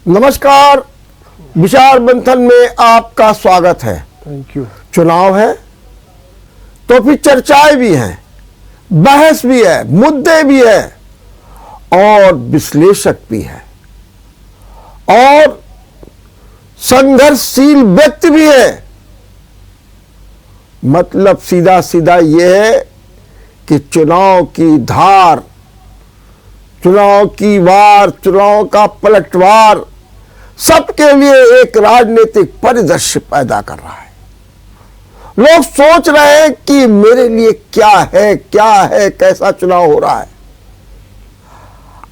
नमस्कार, विचार मंथन में आपका स्वागत है। Thank you. चुनाव है तो फिर चर्चाएं भी हैं, बहस भी है, मुद्दे भी है और विश्लेषक भी है और संघर्षशील व्यक्ति भी है। मतलब सीधा सीधा यह है कि चुनाव की धार, चुनाव की वार, चुनाव का पलटवार सबके लिए एक राजनीतिक परिदृश्य पैदा कर रहा है। लोग सोच रहे हैं कि मेरे लिए क्या है, कैसा चुनाव हो रहा है।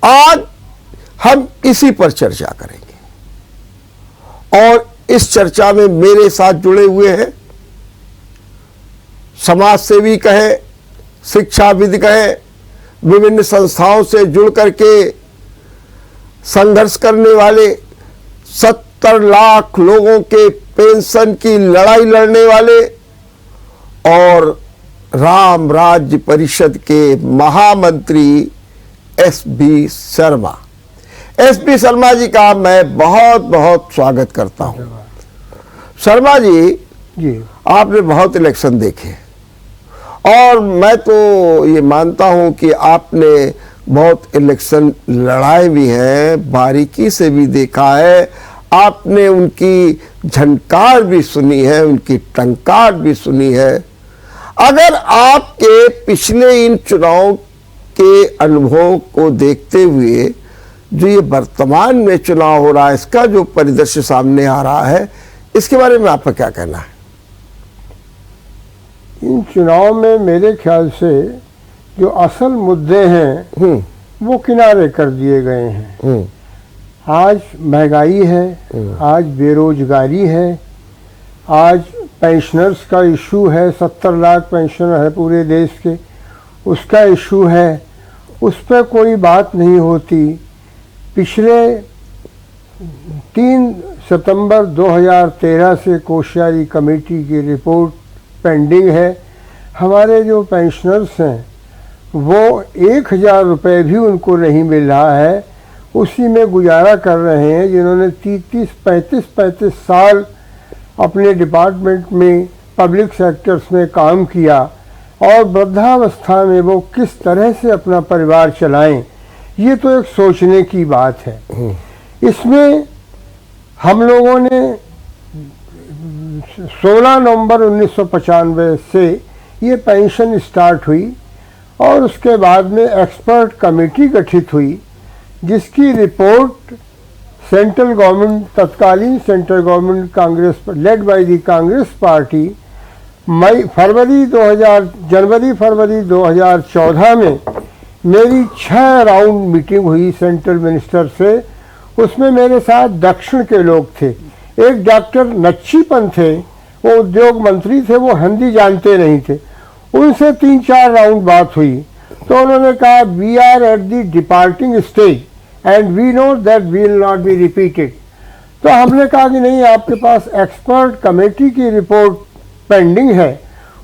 आज हम इसी पर चर्चा करेंगे और इस चर्चा में मेरे साथ जुड़े हुए हैं समाज सेवी कहे, शिक्षाविद कहे, विभिन्न संस्थाओं से जुड़ करके संघर्ष करने वाले, 70 लाख लोगों के पेंशन की लड़ाई लड़ने वाले और राम राज्य परिषद के महामंत्री एसबी शर्मा। एसबी शर्मा जी का मैं बहुत बहुत स्वागत करता हूं। शर्मा जी, आपने बहुत इलेक्शन देखे और मैं तो ये मानता हूं कि आपने बहुत इलेक्शन लड़ाए भी हैं, बारीकी से भी देखा है, आपने उनकी झनकार भी सुनी है, उनकी टंकार भी सुनी है। अगर आपके पिछले इन चुनाव के अनुभव को देखते हुए जो ये वर्तमान में चुनाव हो रहा है, इसका जो परिदृश्य सामने आ रहा है, इसके बारे में आपका क्या कहना है? इन चुनाव में मेरे ख्याल से जो असल मुद्दे हैं वो किनारे कर दिए गए हैं। आज महंगाई है, आज बेरोजगारी है, आज पेंशनर्स का इशू है, 70 लाख पेंशनर है पूरे देश के, उसका इशू है, उस पर कोई बात नहीं होती। पिछले 3 सितंबर 2013 से कोश्यारी कमेटी की रिपोर्ट पेंडिंग है। हमारे जो पेंशनर्स हैं वो 1000 रुपये भी उनको नहीं मिल रहा है, उसी में गुजारा कर रहे हैं। जिन्होंने 35 साल अपने डिपार्टमेंट में, पब्लिक सेक्टर्स में काम किया और वृद्धावस्था में वो किस तरह से अपना परिवार चलाएं, ये तो एक सोचने की बात है। इसमें हम लोगों ने 16 नवंबर 1995 से ये पेंशन स्टार्ट हुई और उसके बाद में एक्सपर्ट कमेटी गठित हुई, जिसकी रिपोर्ट सेंट्रल गवर्नमेंट, तत्कालीन central government Congress, led by the Congress party, जनवरी फरवरी 2014 में मेरी 6 राउंड मीटिंग हुई सेंट्रल मिनिस्टर से। उसमें मेरे साथ दक्षिण के लोग थे। एक डॉक्टर नच्छीपन थे, वो उद्योग मंत्री थे, वो हिंदी जानते नहीं थे। उनसे 3-4 राउंड बात हुई तो उन्होंने कहा we are at the departing stage and we know that will not be repeated. तो हमने कहा कि नहीं, आपके पास एक्सपर्ट कमेटी की रिपोर्ट पेंडिंग है,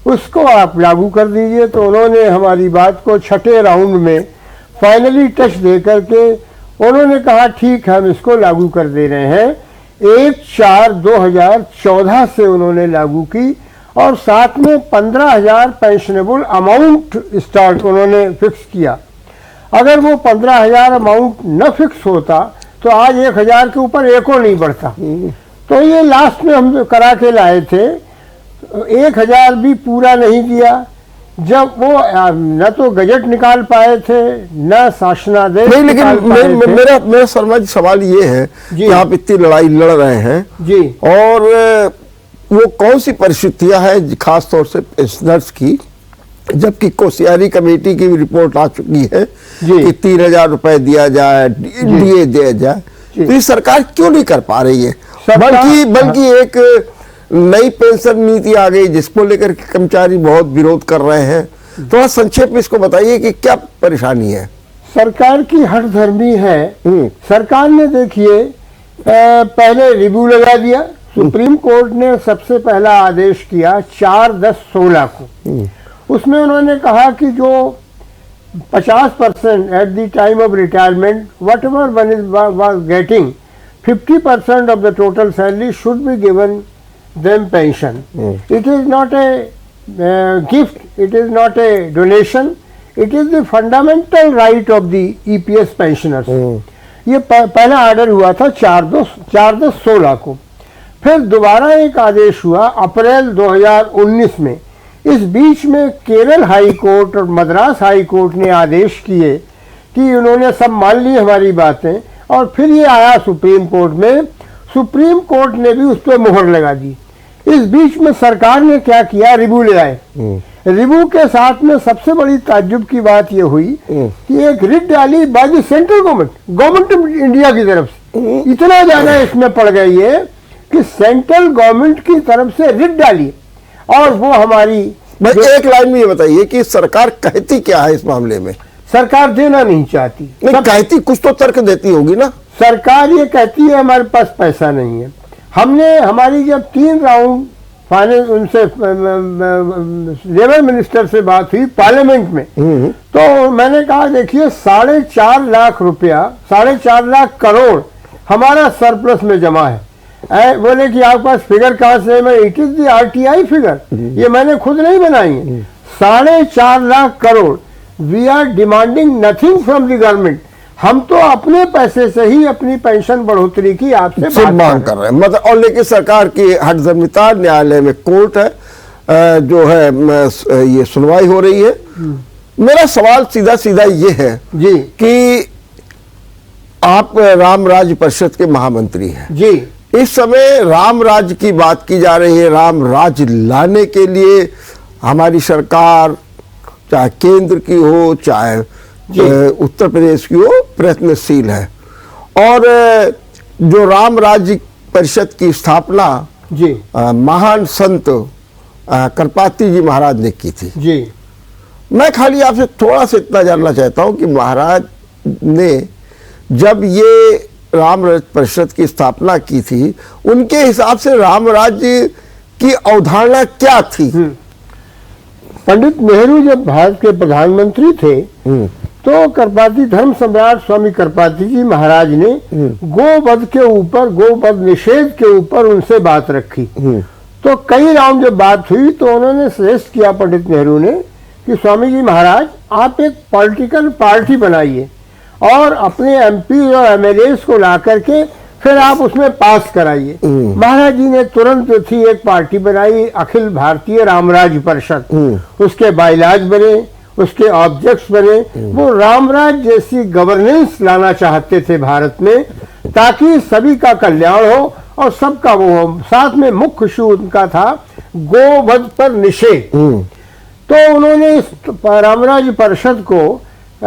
उसको आप लागू कर दीजिए। तो उन्होंने हमारी बात को 6ठे राउंड में फाइनली टच दे करके उन्होंने कहा ठीक है, हम इसको लागू कर दे रहे हैं। 1/4/2014 से उन्होंने लागू की और साथ में 15,000 पेंशनेबल अमाउंट स्टार्ट उन्होंने फिक्स किया। अगर वो 15,000 अमाउंट न फिक्स होता तो आज 1,000 के ऊपर एको नहीं बढ़ता। तो ये लास्ट में हम करा के लाए थे, 1,000 भी पूरा नहीं किया। जब वो न तो गजट निकाल पाए थे, न शासनादेश नहीं, लेकिन मेरा शर्मा जी सवाल ये है कि आप इतनी लड़ाई लड़ रहे हैं जी, और वो कौन सी परिस्थितियां हैं खास तौर से पेंशनर्स की, जबकि कोश्यारी कमेटी की रिपोर्ट आ चुकी है कि 3,000 रुपए दिया जाए, डीए दिया जाए, तो ये सरकार क्यों नहीं कर पा रही है? बल्कि एक नई पेंशन नीति आ गई जिसको लेकर के कर्मचारी बहुत विरोध कर रहे हैं। थोड़ा संक्षेप में इसको बताइए कि क्या परेशानी है? सरकार की हठधर्मी है। सरकार ने देखिए पहले रिव्यू लगा दिया। सुप्रीम कोर्ट ने सबसे पहला आदेश किया 4/10/16 को। उसमें उन्होंने कहा कि जो 50% at the time of retirement what ever one is was getting 50% of the total salary should be given them pension. It is not a gift, it is not a donation, it is the fundamental right of the EPS pensioners. ये पहला order हुआ था 4/10/16 को। फिर दोबारा एक आदेश हुआ अप्रैल 2019 में। इस बीच में केरल हाई कोर्ट और मद्रास हाई कोर्ट ने आदेश किए कि उन्होंने सब मान ली हमारी बातें, और फिर ये आया सुप्रीम कोर्ट में। सुप्रीम कोर्ट ने भी उस पर मुहर लगा दी। इस बीच में सरकार ने क्या किया, रिव्यू ले आए। रिव्यू के साथ में सबसे बड़ी ताज्जुब की बात यह हुई कि एक रिट डाली by the central government of India की तरफ से। इतना ज्यादा इसमें पड़ गई है कि सेंट्रल गवर्नमेंट की तरफ से रिट डाली, और वो हमारी भाई एक लाइन में ये बताइए कि सरकार कहती क्या है इस मामले में? सरकार देना नहीं चाहती। नहीं, कहती कुछ तो तर्क देती होगी ना। सरकार ये कहती है हमारे पास पैसा नहीं है। हमने हमारी जब 3 राउंड फाइनेंस उनसे लेबर मिनिस्टर से बात हुई पार्लियामेंट में, तो मैंने कहा देखिए 4.5 लाख रुपया, 4.5 लाख करोड़ हमारा सरप्लस में जमा है। बोले कि आपके पास फिगर कहाँ से है? मैं it is the RTI figure, ये मैंने खुद नहीं बनाई है। 4.5 lakh crore. We are demanding nothing from the government. हम तो अपने पैसे से ही अपनी पेंशन बढ़ोतरी की आपसे मांग कर रहे हैं, मतलब। और लेकिन सरकार की हठधर्मिता, न्यायालय में कोर्ट है जो है ये सुनवाई हो रही है। मेरा सवाल सीधा सीधा ये है जी कि आप राम राज्य परिषद के महामंत्री हैं जी। इस समय राम राज्य की बात की जा रही है। राम राज्य लाने के लिए हमारी सरकार, चाहे केंद्र की हो चाहे उत्तर प्रदेश की हो, प्रयत्नशील है। और जो राम राज्य परिषद की स्थापना जी महान संत करपाती जी महाराज ने की थी जी। मैं खाली आपसे थोड़ा सा इतना जानना चाहता हूं कि महाराज ने जब ये राम राज्य परिषद की स्थापना की थी, उनके हिसाब से राम राज्य की अवधारणा क्या थी? पंडित नेहरू जब भारत के प्रधानमंत्री थे तो करपाती धर्म सम्राट स्वामी करपाती जी महाराज ने गोवध के ऊपर, गोवध निषेध के ऊपर उनसे बात रखी। तो कई राउंड जब बात हुई तो उन्होंने सजेस्ट किया पंडित नेहरू ने कि स्वामी जी महाराज आप एक पॉलिटिकल पार्टी बनाइए और अपने MP और MLAs को ला करके फिर आप उसमें पास कराइए। महाराज जी ने तुरंत जो थी एक पार्टी बनाई, अखिल भारतीय रामराज परिषद। उसके बाइलाज बने, उसके ऑब्जेक्ट्स बने। वो रामराज जैसी गवर्नेंस लाना चाहते थे भारत में, ताकि सभी का कल्याण हो और सबका वो हो। साथ में मुख्य इशू उनका था गोवध पर निषेध। तो उन्होंने इस रामराज परिषद को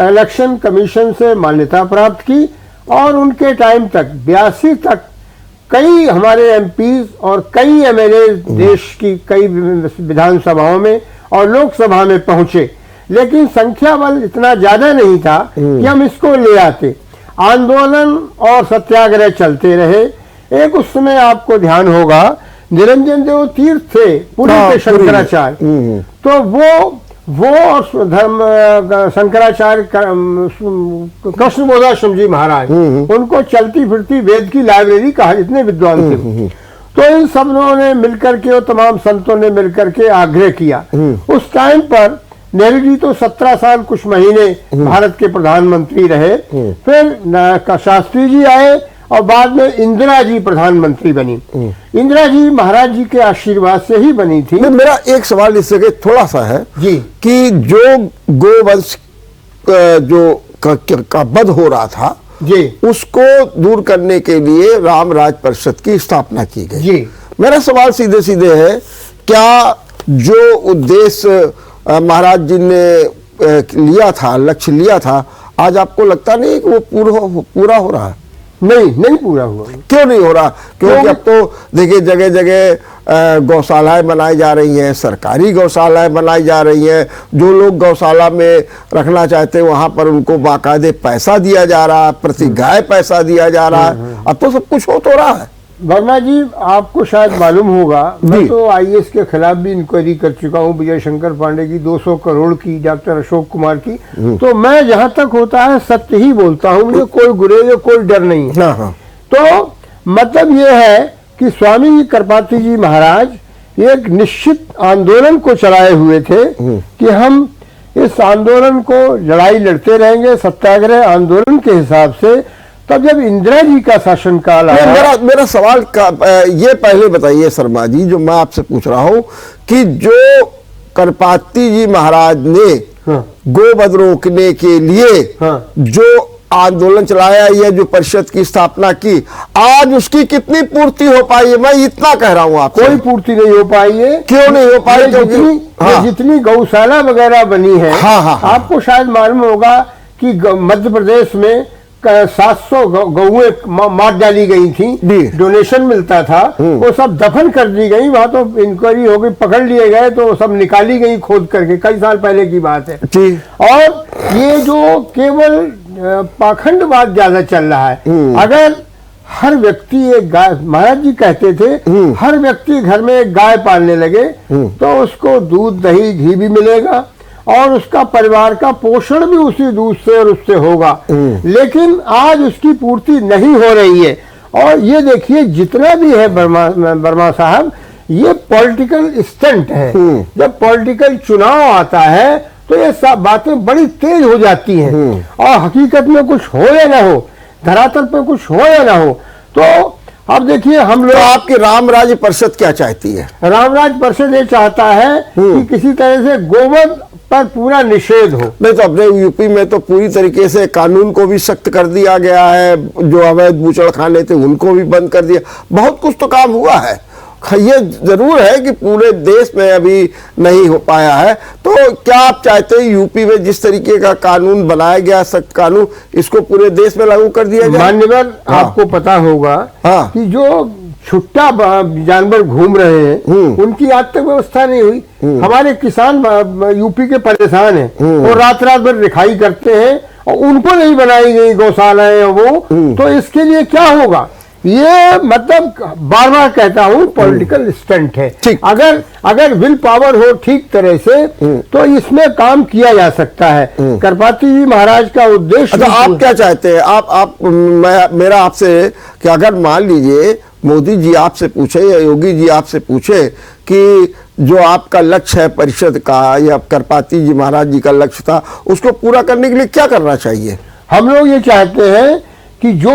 इलेक्शन कमीशन से मान्यता प्राप्त की और उनके टाइम तक 82 तक कई हमारे MPs और कई MLA देश की कई विधानसभाओं में और लोकसभा में पहुंचे, लेकिन संख्या बल इतना ज्यादा नहीं था कि हम इसको ले आते। आंदोलन और सत्याग्रह चलते रहे। एक उस समय आपको ध्यान होगा निरंजन देव तीर्थ थे पुरी के शंकराचार्य, तो वो और धर्म शंकराचार्य कृष्णबोधाश्रम जी महाराज, उनको चलती फिरती वेद की लाइब्रेरी कहा, इतने विद्वान थे। तो इन सब ने मिलकर के और तमाम संतों ने मिलकर के आग्रह किया। उस टाइम पर नेहरू जी तो 17 साल कुछ महीने भारत के प्रधानमंत्री रहे। फिर शास्त्री जी आए और बाद में इंदिरा जी प्रधानमंत्री बनी। इंदिरा जी महाराज जी के आशीर्वाद से ही बनी थी। मेरा एक सवाल इस जगह थोड़ा सा है जी कि जो गोवंश जो का वध हो रहा था जी, उसको दूर करने के लिए राम राज्य परिषद की स्थापना की गई जी। मेरा सवाल सीधे सीधे है, क्या जो उद्देश्य महाराज जी ने लिया था, लक्ष्य लिया था, आज आपको लगता नहीं कि वो पूरा हो रहा है? नहीं पूरा हुआ। क्यों नहीं हो रहा? क्योंकि अब तो देखिए जगह जगह गौशालाएं बनाई जा रही हैं, सरकारी गौशालाएं बनाई जा रही हैं। जो लोग गौशाला में रखना चाहते हैं वहां पर उनको बाकायदे पैसा दिया जा रहा है, प्रति गाय पैसा दिया जा रहा है। अब तो सब कुछ हो तो रहा है। वर्मा जी आपको शायद मालूम होगा, मैं तो IAS के खिलाफ भी इंक्वायरी कर चुका हूँ, विजय शंकर पांडे की 200 करोड़ की, डॉक्टर अशोक कुमार की। तो मैं जहां तक होता है सत्य ही बोलता हूँ, मुझे कोई गुरेज कोई डर नहीं है। तो मतलब ये है कि स्वामी कृपाती जी महाराज एक निश्चित आंदोलन को चलाए हुए थे कि हम इस आंदोलन को लड़ाई लड़ते रहेंगे, सत्याग्रह आंदोलन के हिसाब से। तब जब इंदिरा जी का शासनकाल आया, मेरा सवाल ये पहले बताइए शर्मा जी, जो मैं आपसे पूछ रहा हूं कि जो कृपाती जी महाराज ने गोवध रोकने के लिए जो आंदोलन चलाया या जो परिषद की स्थापना की, आज उसकी कितनी पूर्ति हो पाई है? मैं इतना कह रहा हूं आपसे। कोई पूर्ति नहीं हो पाई है। क्यों नहीं हो पाई? जितनी गौशाला वगैरह बनी है, आपको शायद मालूम होगा कि मध्य प्रदेश में 700 गौएं मार डाली गई थी, डोनेशन मिलता था, वो सब दफन कर दी गई। वहां तो इंक्वायरी हो गई, पकड़ लिए गए, तो सब निकाली गई खोद करके, कई साल पहले की बात है। और ये जो केवल पाखंडवाद ज्यादा चल रहा है, अगर हर व्यक्ति एक गाय, महाराज जी कहते थे, हर व्यक्ति घर में एक गाय पालने लगे तो उसको दूध दही घी भी मिलेगा और उसका परिवार का पोषण भी उसी दूध से और उससे होगा। लेकिन आज उसकी पूर्ति नहीं हो रही है। और ये देखिए जितना भी है वर्मा साहब, ये पॉलिटिकल स्टंट है। जब पॉलिटिकल चुनाव आता है तो ये सब बातें बड़ी तेज हो जाती हैं और हकीकत में कुछ हो या ना हो, धरातल पर कुछ हो या ना हो। तो अब देखिए हम लोग, आपकी राम राज्य परिषद क्या चाहती है? राम राज्य परिषद ये चाहता है कि किसी तरह से गोवध पर पूरा निषेध हो। नहीं तो अपने यूपी में तो पूरी तरीके से कानून को भी सख्त कर दिया गया है, जो अवैध बूचड़खाने थे उनको भी बंद कर दिया, बहुत कुछ तो काम हुआ है। ये जरूर है कि पूरे देश में अभी नहीं हो पाया है। तो क्या आप चाहते हैं यूपी में जिस तरीके का कानून बनाया गया, सख्त कानून, इसको पूरे देश में लागू कर दिया जाए? मान्यवर, आपको पता होगा कि जो छुट्टा जानवर घूम रहे हैं उनकी आज तक व्यवस्था नहीं हुई। हमारे किसान यूपी के परेशान हैं और रात रात भर रिखाई करते हैं और उनको नहीं बनाई गई गौशालाएं वो, तो इसके लिए क्या होगा? ये मतलब बार बार कहता हूँ पॉलिटिकल स्टंट है। अगर विल पावर हो ठीक तरह से तो इसमें काम किया जा सकता है। कृपाती जी महाराज का उद्देश्य। अच्छा, आप क्या चाहते हैं? मेरा आपसे कि अगर मान लीजिए मोदी जी आपसे पूछे या योगी जी आपसे पूछे कि जो आपका लक्ष्य है परिषद का या कृपाती जी महाराज जी का लक्ष्य था, उसको पूरा करने के लिए क्या करना चाहिए? हम लोग ये चाहते हैं कि जो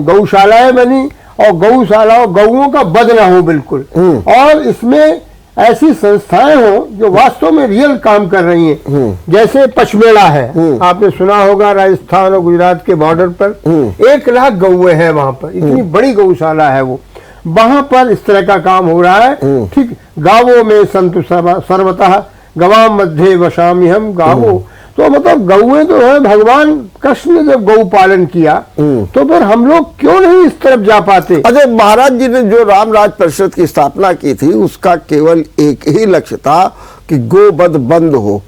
गौशालाएं बनी और गौशाला गौओं का वध ना हो बिल्कुल, और इसमें ऐसी संस्थाएं हो जो वास्तव में रियल काम कर रही हैं। जैसे पचमेड़ा है, आपने सुना होगा, राजस्थान और गुजरात के बॉर्डर पर 1 लाख गौएं हैं वहां पर, इतनी बड़ी गौशाला है वो। वहां पर इस तरह का काम हो रहा है। ठीक, गावों में संतु सर्वतः गवाम मध्य वशामि हम गावो। तो मतलब गौएं तो है, भगवान कृष्ण ने जब गौ पालन किया तो फिर हम लोग क्यों नहीं इस तरफ जा पाते? अच्छा, महाराज जी ने जो राम राज्य परिषद की स्थापना की थी उसका केवल एक ही लक्ष्य था कि गोवध बंद हो।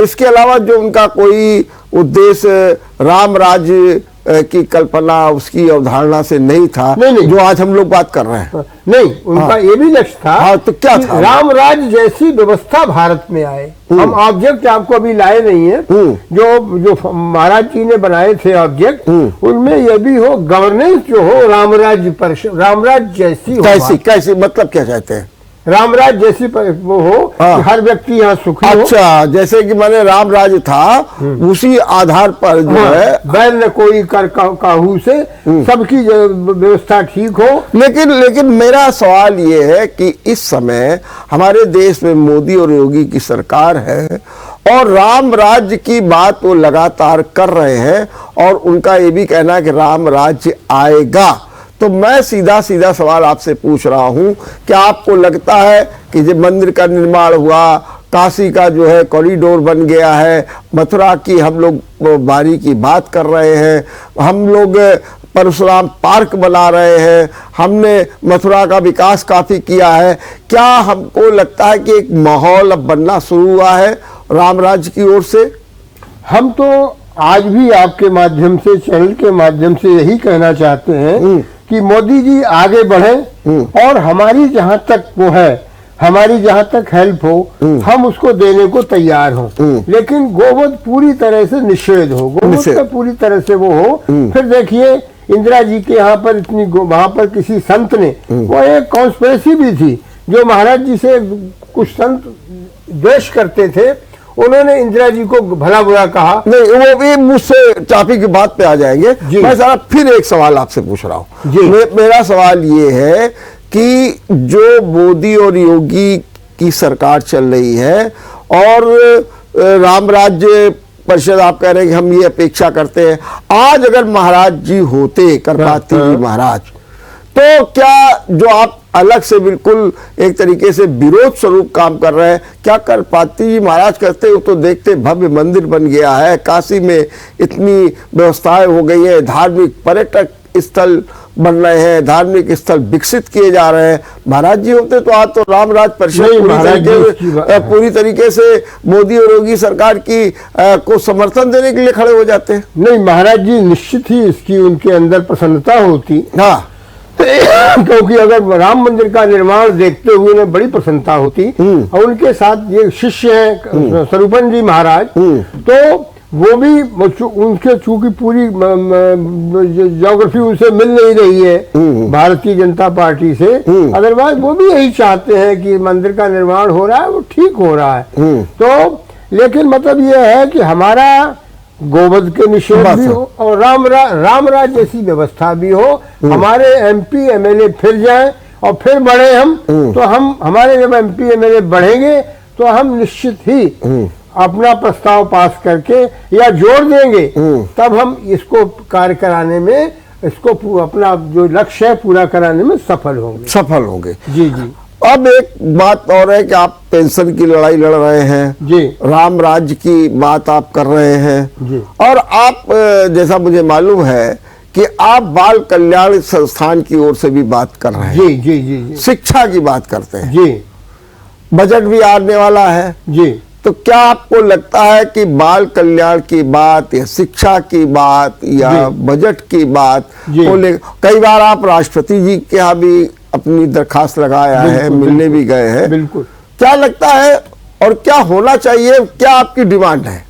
इसके अलावा जो उनका कोई उद्देश्य राम राज्य की कल्पना, उसकी अवधारणा से नहीं था। नहीं। जो आज हम लोग बात कर रहे हैं। नहीं, उनका ये भी लक्ष्य था। तो क्या था? राम राज्य जैसी व्यवस्था भारत में आए। हम ऑब्जेक्ट आपको अभी लाए नहीं है, जो महाराज जी ने बनाए थे ऑब्जेक्ट, उनमें यह भी हो गवर्नेंस जो हो राम राज्य परिषद, राम राज्य जैसी हो। कैसी मतलब क्या चाहते हैं? राम राज्य जैसी वो हो कि हर व्यक्ति यहाँ सुखी हो। अच्छा, जैसे कि मैंने राम राज्य था उसी आधार पर जो है बैल न कोई कर काहू से सबकी व्यवस्था ठीक हो। लेकिन मेरा सवाल ये है कि इस समय हमारे देश में मोदी और योगी की सरकार है और राम राज्य की बात वो लगातार कर रहे हैं और उनका ये भी कहना है कि राम राज्य आएगा। तो मैं सीधा सवाल आपसे पूछ रहा हूं, क्या आपको लगता है कि जब मंदिर का निर्माण हुआ, काशी का जो है कॉरिडोर बन गया है, मथुरा की हम लोग बारी की बात कर रहे हैं, हम लोग परशुराम पार्क बना रहे हैं, हमने मथुरा का विकास काफी किया है, क्या हमको लगता है कि एक माहौल अब बनना शुरू हुआ है राम राज्य की ओर से? हम तो आज भी आपके माध्यम से, चैनल के माध्यम से यही कहना चाहते हैं कि मोदी जी आगे बढ़े और हमारी जहां तक वो है, हमारी जहां तक हेल्प हो, हम उसको देने को तैयार हो। लेकिन गोवध पूरी तरह से निषेध हो, गोवध का पूरी तरह से वो हो। फिर देखिए इंदिरा जी के यहाँ पर इतनी वहां पर किसी संत ने, वो एक कॉन्स्पिरेसी भी थी, जो महाराज जी से कुछ संत द्वेष करते थे, उन्होंने इंदिरा जी को भला बुरा कहा। नहीं, वो भी मुझसे टॉपिक की बात पे आ जाएंगे। मैं सारा फिर एक सवाल आपसे पूछ रहा हूँ। मेरा सवाल ये है कि जो मोदी और योगी की सरकार चल रही है और राम राज्य परिषद आप कह रहे हैं कि हम ये अपेक्षा करते हैं, आज अगर महाराज जी होते, करपाती जी महाराज, तो क्या जो आप अलग से बिल्कुल एक तरीके से विरोध स्वरूप काम कर रहे हैं, क्या करपाती जी महाराज करते हो तो देखते भव्य मंदिर बन गया है, काशी में इतनी व्यवस्थाएं हो गई है, धार्मिक पर्यटक स्थल बन रहे हैं, धार्मिक स्थल विकसित किए जा रहे हैं। महाराज जी होते तो आज तो राम राज परिषद पूरी तरीके से मोदी और योगी सरकार की को समर्थन देने के लिए खड़े हो जाते हैं। नहीं, महाराज जी निश्चित ही इसकी उनके अंदर प्रसन्नता होती। हाँ, क्योंकि अगर राम मंदिर का निर्माण देखते हुए उन्हें बड़ी प्रसन्नता होती, और उनके साथ ये शिष्य हैं स्वरूपन जी महाराज, तो वो भी उनके चूंकि पूरी ज्योग्राफी उनसे मिल नहीं रही है भारतीय जनता पार्टी से, अदरवाइज वो भी यही चाहते हैं कि मंदिर का निर्माण हो रहा है वो ठीक हो रहा है। तो लेकिन मतलब ये है कि हमारा गोवध के निषेध भी हो और राम राज जैसी व्यवस्था भी हो, हमारे एमपी एमएलए फिर जाएं और फिर बढ़े हम, तो हमारे जब एमपी एमएलए बढ़ेंगे तो हम निश्चित ही अपना प्रस्ताव पास करके या जोड़ देंगे, तब हम इसको कार्य कराने में, इसको अपना जो लक्ष्य है पूरा कराने में सफल होंगे। जी जी। अब एक बात और है कि आप पेंशन की लड़ाई लड़ रहे हैं जी, राम राज्य की बात आप कर रहे हैं जी, और आप जैसा मुझे मालूम है कि आप बाल कल्याण संस्थान की ओर से भी बात कर रहे हैं। जी जी जी, जी। शिक्षा की बात करते हैं जी, बजट भी आने वाला है जी, तो क्या आपको लगता है कि बाल कल्याण की बात या शिक्षा की बात या बजट की बात को लेकर कई बार आप राष्ट्रपति जी के यहाँ भी अपनी दरखास्त लगाया है, मिलने भी गए हैं, बिल्कुल। क्या लगता है और क्या होना चाहिए, क्या आपकी डिमांड है?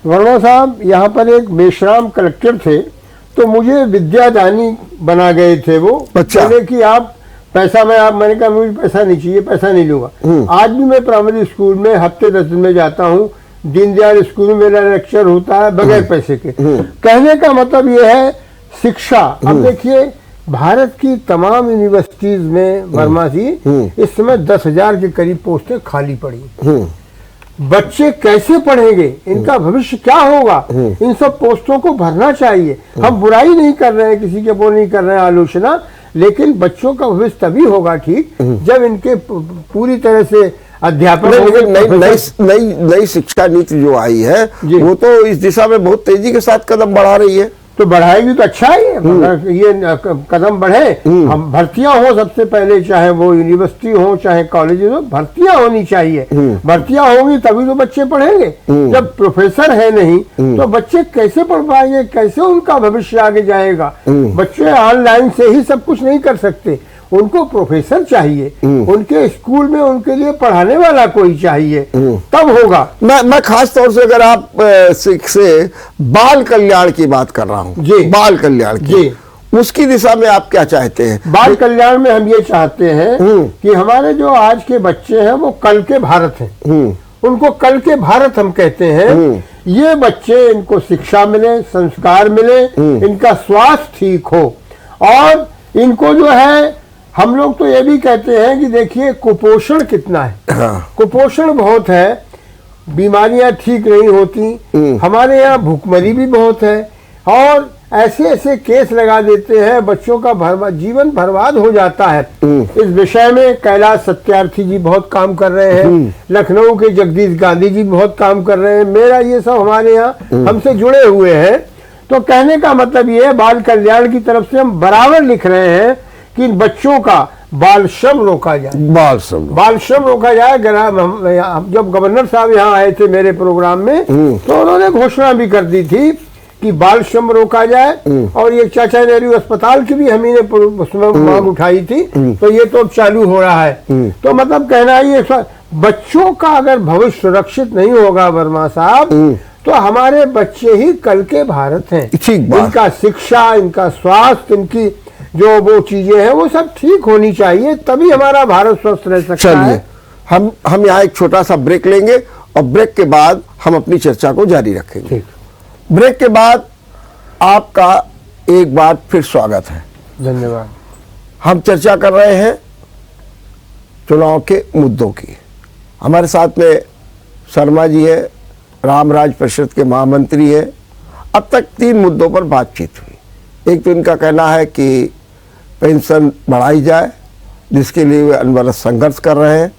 वर्मा साहब, यहाँ पर एक बेशराम कलेक्टर थे, तो मुझे विद्यादानी बना गए थे वो। अच्छा। बोले कि आप पैसा मैंने कहा मुझे पैसा नहीं चाहिए, पैसा नहीं लूंगा। आज भी मैं प्राइमरी स्कूल में हफ्ते 10 दिन में जाता हूँ, दीनदयाल स्कूल में मेरा लेक्चर होता है बगैर पैसे के। कहने का मतलब ये है शिक्षा। अब देखिए भारत की तमाम यूनिवर्सिटीज में वर्मा जी इस समय 10,000 के करीब पोस्टें खाली पड़ी। बच्चे कैसे पढ़ेंगे, इनका भविष्य क्या होगा? इन सब पोस्टों को भरना चाहिए। हम बुराई नहीं कर रहे हैं, किसी के वो नहीं कर रहे हैं आलोचना, लेकिन बच्चों का भविष्य तभी होगा ठीक जब इनके पूरी तरह से अध्यापन। नई शिक्षा नीति जो आई है वो तो इस दिशा में बहुत तेजी के साथ कदम बढ़ा रही है। तो बढ़ाएगी तो अच्छा ही है, मगर ये कदम बढ़े, हम भर्तियां हो सबसे पहले, चाहे वो यूनिवर्सिटी हो चाहे कॉलेज हो, भर्तियां होनी चाहिए। भर्तियां होंगी तभी तो बच्चे पढ़ेंगे। जब प्रोफेसर है नहीं तो बच्चे कैसे पढ़ पाएंगे, कैसे उनका भविष्य आगे जाएगा? बच्चे ऑनलाइन से ही सब कुछ नहीं कर सकते, उनको प्रोफेसर चाहिए, उनके स्कूल में उनके लिए पढ़ाने वाला कोई चाहिए, तब होगा। मैं खास तौर से अगर आप से बाल कल्याण की बात कर रहा हूँ जी, बाल कल्याण की, उसकी दिशा में आप क्या चाहते हैं? बाल कल्याण में हम ये चाहते हैं कि हमारे जो आज के बच्चे हैं वो कल के भारत हैं, उनको कल के भारत हम कहते हैं। ये बच्चे, इनको शिक्षा मिले, संस्कार मिले, इनका स्वास्थ्य ठीक हो, और इनको जो है हम लोग तो ये भी कहते हैं कि देखिए कुपोषण कितना है। कुपोषण बहुत है, बीमारियां ठीक नहीं होती, हमारे यहाँ भूखमरी भी बहुत है, और ऐसे ऐसे केस लगा देते हैं, बच्चों का जीवन बर्बाद हो जाता है। इस विषय में कैलाश सत्यार्थी जी बहुत काम कर रहे हैं, लखनऊ के जगदीश गांधी जी बहुत काम कर रहे हैं, मेरा ये सब हमारे यहाँ हमसे जुड़े हुए हैं। तो कहने का मतलब ये है, बाल कल्याण की तरफ से हम बराबर लिख रहे हैं कि बच्चों का बाल श्रम रोका जाए, बाल श्रम रोका जाए। जब गवर्नर साहब यहाँ आए थे मेरे प्रोग्राम में, तो उन्होंने घोषणा भी कर दी थी कि बाल श्रम रोका जाए, और ये चाचा नेहरू अस्पताल की भी हमने उसमें मांग उठाई थी, तो ये तो चालू हो रहा है। तो मतलब कहना ये, बच्चों का अगर भविष्य सुरक्षित नहीं होगा वर्मा साहब, तो हमारे बच्चे ही कल के भारत हैं। ठीक बात। इनका शिक्षा, इनका स्वास्थ्य, इनकी जो वो चीजें हैं वो सब ठीक होनी चाहिए, तभी हमारा भारत स्वस्थ रह सकता है। चलिए हम यहाँ एक छोटा सा ब्रेक लेंगे और ब्रेक के बाद हम अपनी चर्चा को जारी रखेंगे। ठीक, ब्रेक के बाद आपका एक बार फिर स्वागत है। धन्यवाद। हम चर्चा कर रहे हैं चुनाव के मुद्दों की। हमारे साथ में शर्मा जी है, रामराज परिषद के महामंत्री हैं। अब तक 3 मुद्दों पर बातचीत हुई। एक तो इनका कहना है कि पेंशन बढ़ाई जाए, जिसके लिए वे अनवरत संघर्ष कर रहे हैं।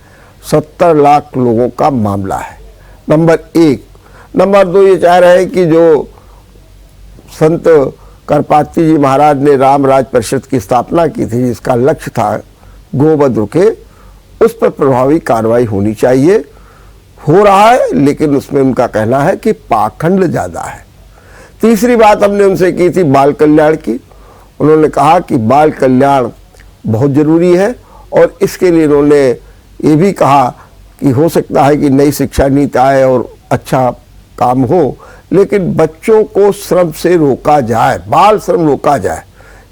70 लाख लोगों का मामला है, नंबर 1। नंबर 2, ये चाह रहे हैं कि जो संत करपात्री जी महाराज ने रामराज परिषद की स्थापना की थी, जिसका लक्ष्य था गोवध रुके, उस पर प्रभावी कार्रवाई होनी चाहिए। हो रहा है, लेकिन उसमें उनका कहना है कि पाखंड ज़्यादा है। तीसरी बात हमने उनसे की थी बाल कल्याण की। उन्होंने कहा कि बाल कल्याण बहुत ज़रूरी है और इसके लिए उन्होंने ये भी कहा कि हो सकता है कि नई शिक्षा नीति आए और अच्छा काम हो, लेकिन बच्चों को श्रम से रोका जाए, बाल श्रम रोका जाए।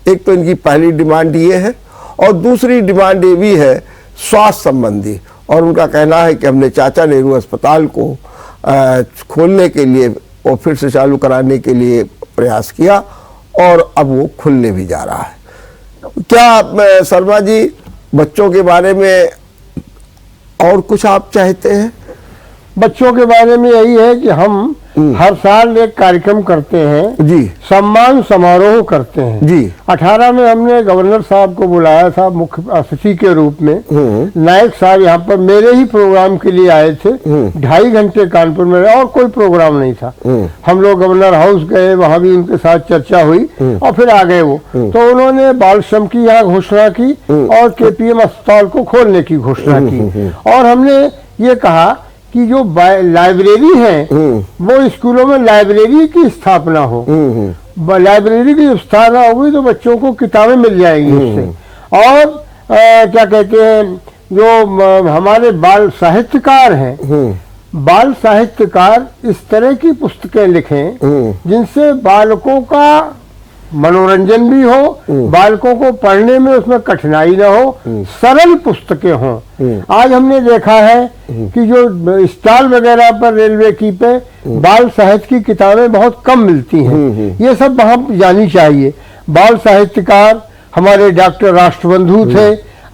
एक तो इनकी पहली डिमांड ये है और दूसरी डिमांड ये भी है स्वास्थ्य संबंधी। और उनका कहना है कि हमने चाचा नेहरू अस्पताल को खोलने के लिए और फिर से चालू कराने के लिए प्रयास किया और अब वो खुलने भी जा रहा है। क्या शर्मा जी, बच्चों के बारे में और कुछ आप चाहते हैं? बच्चों के बारे में यही है कि हम हर साल एक कार्यक्रम करते हैं जी, सम्मान समारोह करते हैं जी। 18 में हमने गवर्नर साहब को बुलाया था मुख्य अतिथि के रूप में। नायक साहब यहाँ पर मेरे ही प्रोग्राम के लिए आए थे। 2.5 घंटे कानपुर में रहे और कोई प्रोग्राम नहीं था। हम लोग गवर्नर हाउस गए, वहाँ भी उनके साथ चर्चा हुई और फिर आ गए वो। तो उन्होंने बाल श्रम की यहाँ घोषणा की और KPM अस्पताल को खोलने की घोषणा की। और हमने ये कहा कि जो लाइब्रेरी है वो स्कूलों में लाइब्रेरी की स्थापना हो। लाइब्रेरी की स्थापना होगी तो बच्चों को किताबें मिल जाएंगी उससे। और क्या कहते हैं, जो हमारे बाल साहित्यकार हैं, बाल साहित्यकार इस तरह की पुस्तकें लिखें जिनसे बालकों का मनोरंजन भी हो, बालकों को पढ़ने में उसमें कठिनाई न हो, सरल पुस्तकें हों। आज हमने देखा है कि जो स्टॉल वगैरह पर रेलवे की पे बाल साहित्य की किताबें बहुत कम मिलती हैं। ये सब वहाँ जानी चाहिए। बाल साहित्यकार हमारे डॉक्टर राष्ट्रबंधु थे,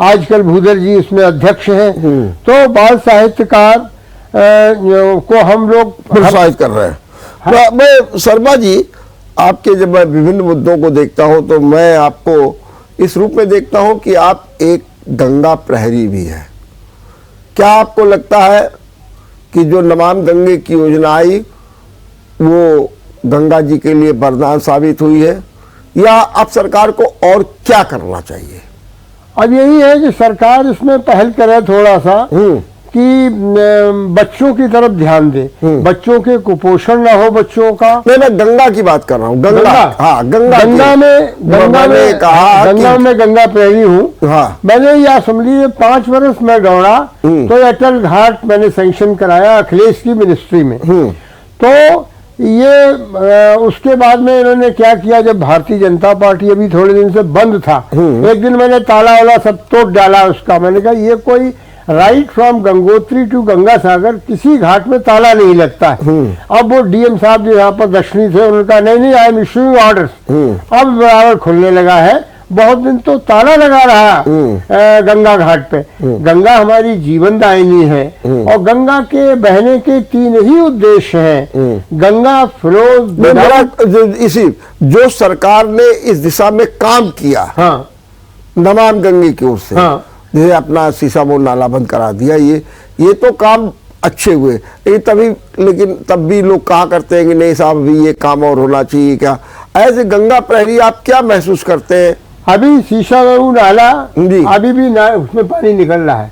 आजकल भूधर जी इसमें अध्यक्ष हैं। तो बाल साहित्यकार को हम लोग प्रोत्साहित कर रहे हैं। तो मैं शर्मा जी, आपके जब मैं विभिन्न मुद्दों को देखता हूं तो मैं आपको इस रूप में देखता हूं कि आप एक गंगा प्रहरी भी हैं। क्या आपको लगता है कि जो नमामि गंगे की योजना आई वो गंगा जी के लिए वरदान साबित हुई है, या अब सरकार को और क्या करना चाहिए? अब यही है कि सरकार इसमें पहल करे थोड़ा सा कि बच्चों की तरफ ध्यान दे, बच्चों के कुपोषण ना हो बच्चों का। मैं गंगा की बात कर रहा हूँ। गंगा, हाँ, गंगा में गंगा प्रेमी हूँ। हाँ। मैंने ये असेंबली में 5 वर्ष में दौड़ा तो अटल घाट मैंने सैंक्शन कराया अखिलेश की मिनिस्ट्री में। तो ये उसके बाद में इन्होंने क्या किया, जब भारतीय जनता पार्टी अभी थोड़े दिन से बंद था, एक दिन मैंने ताला वाला सब तोड़ डाला उसका। मैंने कहा ये कोई right from Gangotri to Gangasagar किसी घाट में ताला नहीं लगता है। अब वो DM साहब जो यहाँ पर दक्षिणी थे, उन्होंने कहा नहीं आई एम इशूइंग ऑर्डर्स। अब बराबर खुलने लगा है। बहुत दिन तो ताला लगा रहा गंगा घाट पे। गंगा हमारी जीवनदायिनी है और गंगा के बहने के 3 ही उद्देश्य हैं। गंगा फ्लो, इसी जो सरकार ने इस दिशा में काम किया, हाँ, नमामि गंगे की ओर से, हाँ, जैसे अपना सीसामोर नाला बंद करा दिया, ये तो काम अच्छे हुए। लेकिन तब भी लोग कहा करते हैं कि नहीं साहब अभी ये काम और होना चाहिए। क्या एज ए गंगा प्रहरी आप क्या महसूस करते हैं? अभी सीसामऊ नाला अभी भी उसमें पानी निकल रहा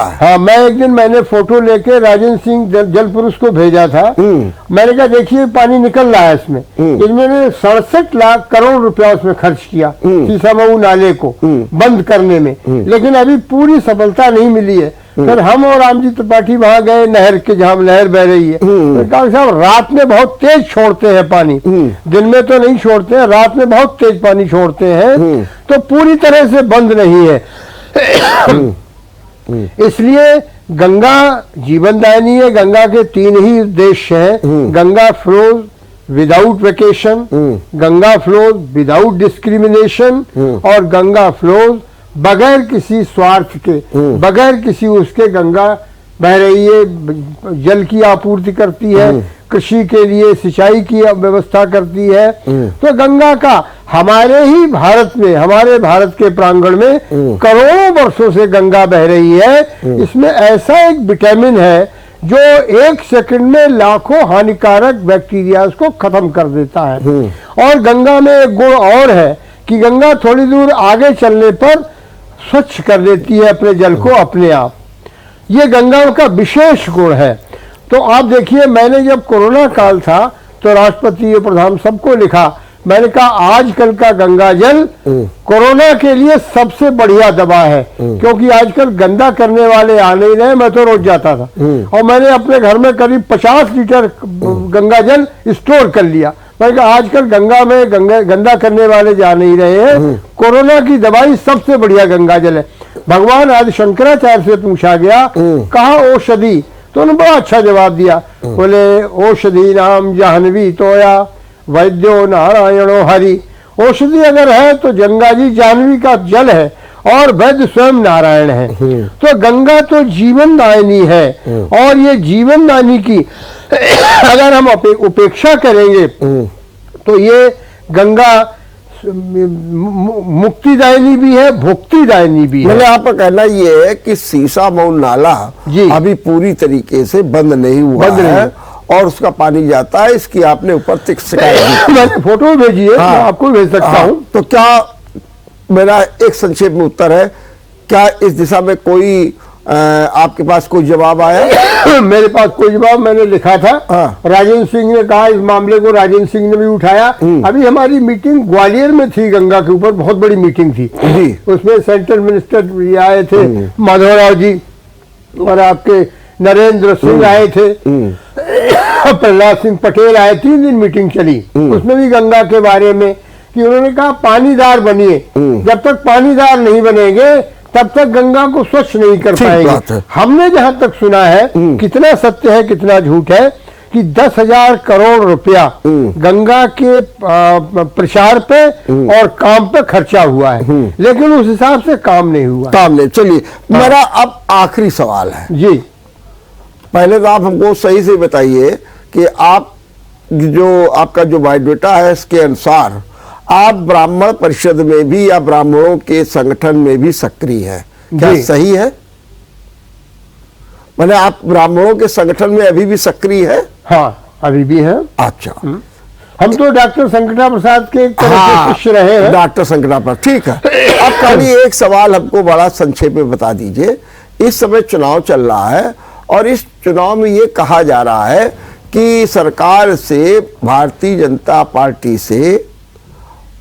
है। हाँ, मैं एक दिन मैंने फोटो लेके राजेंद्र सिंह जल पुरुष को भेजा था। मैंने कहा देखिए पानी निकल रहा है इसमें। इन्होंने 67 लाख करोड़ रुपया उसमें खर्च किया सीसामऊ नाले को बंद करने में, लेकिन अभी पूरी सफलता नहीं मिली है। फिर हम और रामजी त्रिपाठी वहां गए नहर के, जहां नहर बह रही है। तो कहा साहब रात में बहुत तेज छोड़ते हैं पानी, दिन में तो नहीं छोड़ते हैं, रात में बहुत तेज पानी छोड़ते हैं, तो पूरी तरह से बंद नहीं है। इसलिए गंगा जीवनदायिनी है। गंगा के 3 ही उद्देश्य हैं, Ganga flows without vacation, Ganga flows without discrimination, और गंगा फ्लोज बगैर किसी स्वार्थ के, बगैर किसी उसके गंगा बह रही है, जल की आपूर्ति करती है, कृषि के लिए सिंचाई की व्यवस्था करती है। तो गंगा का हमारे ही भारत में, हमारे भारत के प्रांगण में करोड़ों वर्षों से गंगा बह रही है। इसमें ऐसा एक विटामिन है जो 1 सेकंड में लाखों हानिकारक बैक्टीरिया को खत्म कर देता है। और गंगा में एक गुण और है कि गंगा थोड़ी दूर आगे चलने पर स्वच्छ कर देती है अपने जल को अपने आप। ये गंगा का विशेष गुण है। तो आप देखिए, मैंने जब कोरोना काल था तो राष्ट्रपति और प्रधान सबको लिखा, मैंने कहा आजकल का गंगा जल कोरोना के लिए सबसे बढ़िया दवा है, क्योंकि आजकल गंदा करने वाले आ नहीं रहे। मैं तो रोज जाता था और मैंने अपने घर में करीब 50 लीटर गंगा जल स्टोर कर लिया। मैंने कहा आजकल गंगा में गंदा करने वाले जा नहीं रहे हैं, कोरोना की दवाई सबसे बढ़िया गंगा जल है। भगवान आदि शंकराचार्य से पूछा गया कहा औषधि, तो उन्होंने बड़ा अच्छा जवाब दिया। बोले औषधि नाम जाह्नवी तोया वैद्यो नारायणो हरि। औषधि अगर है तो गंगा जी जाह्नवी का जल है और वैद्य स्वयं नारायण है। तो गंगा तो जीवनदायिनी है, और ये जीवनदायिनी की अगर हम उपेक्षा करेंगे तो ये गंगा मुक्तिदायिनी भी है, भुक्तिदायिनी भी है। मतलब आपका कहना ये है कि सीसा मऊ नाला अभी पूरी तरीके से बंद नहीं हुआ है और उसका पानी जाता है, इसकी आपने ऊपर शिकायत मैंने फोटो भेजी है, मैं आपको भेज सकता हूँ। तो क्या मेरा एक संक्षेप में उत्तर है, क्या इस दिशा में कोई आपके पास कोई जवाब आया? मेरे पास कोई जवाब, मैंने लिखा था। राजेंद्र सिंह ने कहा, इस मामले को राजेंद्र सिंह ने भी उठाया। अभी हमारी मीटिंग ग्वालियर में थी, गंगा के ऊपर बहुत बड़ी मीटिंग थी। उसमें सेंट्रल मिनिस्टर भी आए थे, माधवराव जी, और आपके नरेंद्र सिंह आए थे, प्रहलाद सिंह पटेल आए। 3 दिन मीटिंग चली। उसमें भी गंगा के बारे में कि उन्होंने कहा पानीदार बनिए, जब तक पानीदार नहीं बनेंगे तब तक गंगा को स्वच्छ नहीं कर पाएंगे। हमने जहां तक सुना है, कितना सत्य है कितना झूठ है, कि 10,000 करोड़ रुपया गंगा के प्रचार पे और काम पे खर्चा हुआ है, लेकिन उस हिसाब से काम नहीं हुआ। काम नहीं। चलिए, मेरा अब आखिरी सवाल है जी। पहले तो आप हमको सही से बताइए कि आप जो आपका जो बायोडाटा है इसके अनुसार आप ब्राह्मण परिषद में भी या ब्राह्मणों के संगठन में भी सक्रिय है, क्या सही है? मैंने आप ब्राह्मणों के संगठन में अभी भी सक्रिय है? हाँ, अभी भी है। अच्छा, हम तो डॉक्टर संकटा प्रसाद के एक तरह से शिष्य रहे हैं। डॉक्टर संकटा प्रसाद, ठीक है। अब खाली एक सवाल हमको बड़ा संक्षेप में बता दीजिए। इस समय चुनाव चल रहा है और इस चुनाव में ये कहा जा रहा है कि सरकार से, भारतीय जनता पार्टी से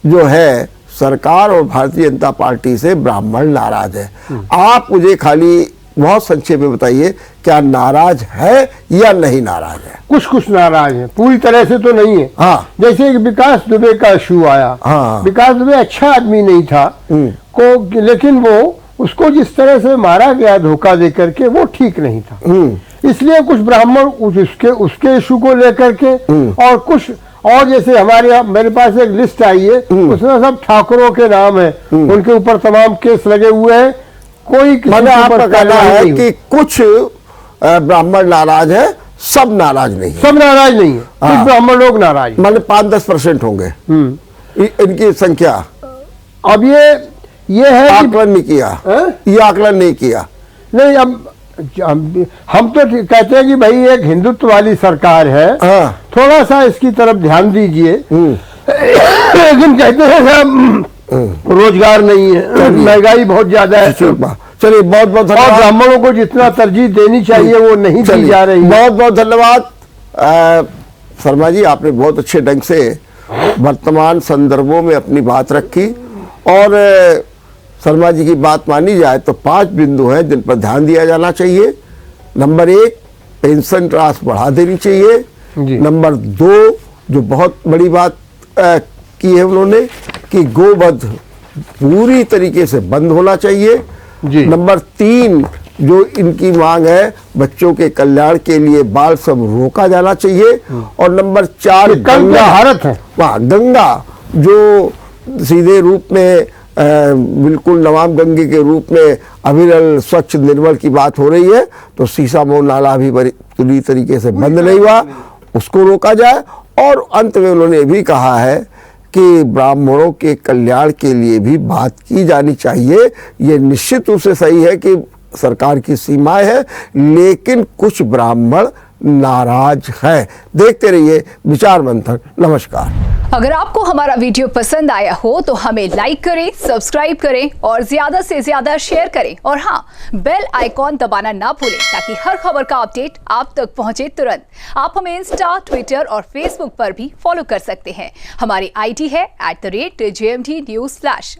जो है, सरकार और भारतीय जनता पार्टी से ब्राह्मण नाराज है। आप मुझे खाली बहुत संक्षेप में बताइए, क्या नाराज है या नहीं नाराज है? कुछ कुछ नाराज है, पूरी तरह से तो नहीं है। हाँ। जैसे कि विकास दुबे का इशू आया। हाँ। विकास दुबे अच्छा आदमी नहीं था को, लेकिन वो उसको जिस तरह से मारा गया धोखा दे करके, वो ठीक नहीं था। इसलिए कुछ ब्राह्मण उसके इशू को लेकर के, और कुछ और जैसे मेरे पास एक लिस्ट आई है, उसमें सब ठाकुरों के नाम है, उनके ऊपर तमाम केस लगे हुए हैं। कोई आपका कहना है कि कुछ ब्राह्मण नाराज है, सब नाराज नहीं है? सब नाराज नहीं है, कुछ ब्राह्मण लोग नाराज, मतलब 5-10% होंगे इनकी संख्या। अब ये है आकलन नहीं किया, ये आकलन नहीं किया। नहीं, अब हम तो कहते हैं कि भाई एक हिंदुत्व वाली सरकार है, थोड़ा सा इसकी तरफ ध्यान दीजिए। लेकिन कहते हैं रोजगार नहीं है, महंगाई बहुत ज्यादा है। चलिए, बहुत बहुत धन्यवाद। और ब्राह्मणों को जितना तरजीह देनी चाहिए वो नहीं दी जा रही। बहुत बहुत धन्यवाद शर्मा जी, आपने बहुत अच्छे ढंग से वर्तमान संदर्भों में अपनी बात रखी और शर्मा जी की बात मानी जाए तो 5 बिंदु हैं जिन पर ध्यान दिया जाना चाहिए। नंबर 1, पेंशन राशि बढ़ा देनी चाहिए। जी। नंबर 2, जो बहुत बड़ी बात की है उन्होंने, कि गोवध पूरी तरीके से बंद होना चाहिए। जी। नंबर 3, जो इनकी मांग है, बच्चों के कल्याण के लिए बाल श्रम रोका जाना चाहिए। और नंबर 4, गंगा भारत है, वहाँ गंगा जो सीधे रूप में बिल्कुल नमाम गंगे के रूप में अविरल स्वच्छ निर्मल की बात हो रही है, तो शीशामऊ नाला भी पूरी तरीके से बंद नहीं हुआ, उसको रोका जाए। और अंत में उन्होंने ये भी कहा है कि ब्राह्मणों के कल्याण के लिए भी बात की जानी चाहिए। ये निश्चित रूप से सही है कि सरकार की सीमाएं है, लेकिन कुछ ब्राह्मण नाराज है। देखते रहिए विचार मंथन। नमस्कार। अगर आपको हमारा वीडियो पसंद आया हो तो हमें लाइक करें, सब्सक्राइब करें और ज्यादा से ज्यादा शेयर करें। और हाँ, बेल आइकॉन दबाना ना भूलें ताकि हर खबर का अपडेट आप तक पहुंचे तुरंत। आप हमें इंस्टा, ट्विटर और फेसबुक पर भी फॉलो कर सकते हैं। हमारी आईडी है @JMT News Flash।